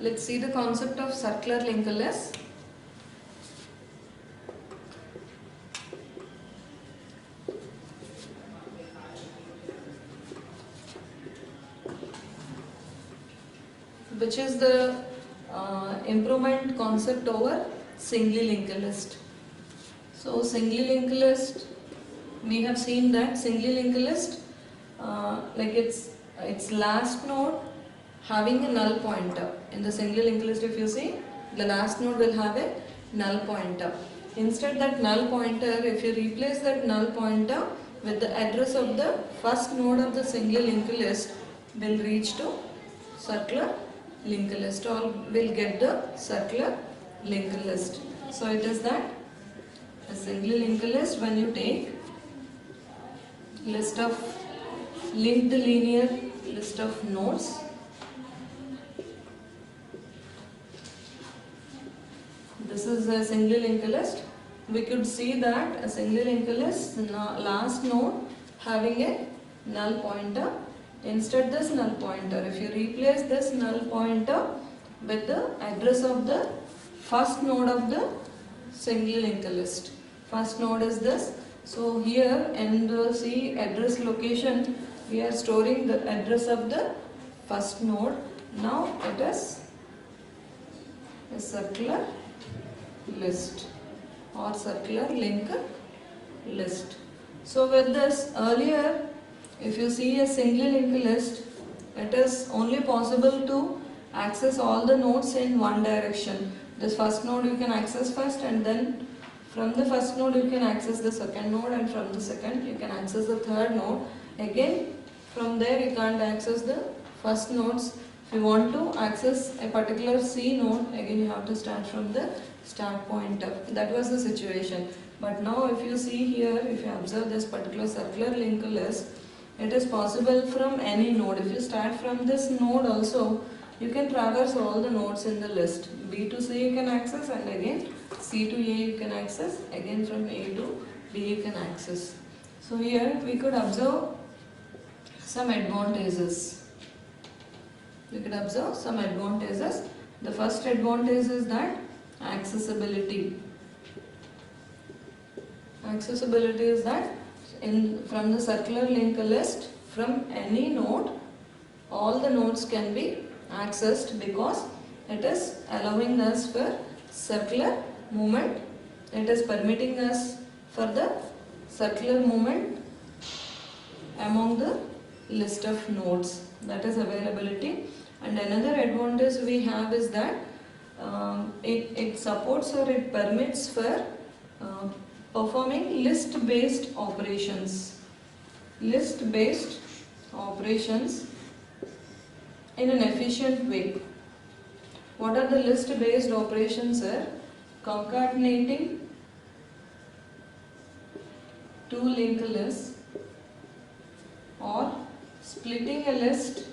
Let's see the concept of circular linked list. Which is the improvement concept over singly linked list. So singly linked list, we have seen that singly linked list, like its last node having a null pointer. In the singly linked list, if you see, the last node will have a null pointer. Instead, that null pointer, if you replace that null pointer with the address of the first node of the singly linked list, will reach to circular linked list, or will get the circular linked list. So it is that a singly linked list, when you take list of linked linear list of nodes, this is a singly linked list. We could see that a singly linked list, last node having a null pointer. Instead, this null pointer, if you replace this null pointer with the address of the first node of the singly linked list. First node is this. So here in the C address location, we are storing the address of the first node. Now it is a circular list or circular linked list. So with this, earlier, if you see a singly linked list, it is only possible to access all the nodes in one direction. This first node you can access first, and then from the first node you can access the second node, and from the second you can access the third node. Again, from there you can't access the first nodes. If you want to access a particular C node, again you have to start from the start pointer. That was the situation. But now if you see here, if you observe this particular circular linked list, it is possible from any node. If you start from this node also, you can traverse all the nodes in the list. B to C you can access, and again C to A you can access, again from A to B you can access. So here we could observe some advantages. We could observe some advantages. The first advantage is that accessibility. Accessibility is that from the circular linked list, from any node, all the nodes can be accessed, because it is allowing us for circular movement. It is permitting us for the circular movement among the list of nodes. That is availability. And another advantage we have is that it supports, or it permits for performing list-based operations. List-based operations in an efficient way. What are the list-based operations, sir? Concatenating two linked lists, or splitting a list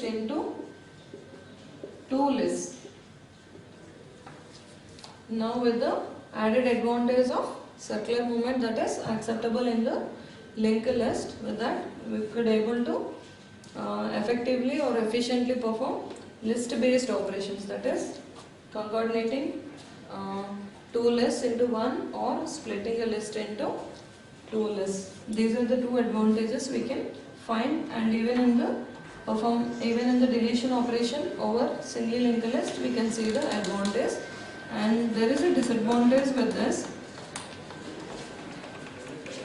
into two lists. Now with the added advantage of circular movement that is acceptable in the linked list, with that we could able to effectively or efficiently perform list-based operations, that is concatenating two lists into one, or splitting a list into two lists. These are the two advantages we can find, and even in the deletion operation over singly linked list, we can see the advantage. And there is a disadvantage with this.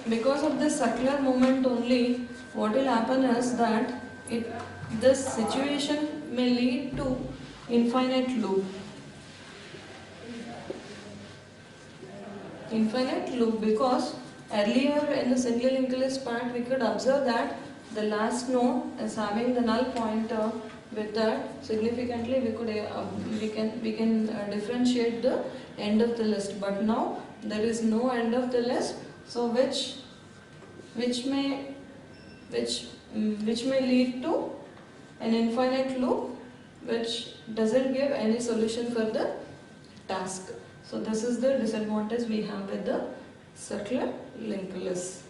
Because of this circular movement only, what will happen is that this situation may lead to infinite loop. Infinite loop, because earlier in the singly linked list part, we could observe that the last node is having the null pointer. With that, significantly we can differentiate the end of the list. But now there is no end of the list, so which may lead to an infinite loop, which doesn't give any solution for the task. So this is the disadvantage we have with the circular linked list.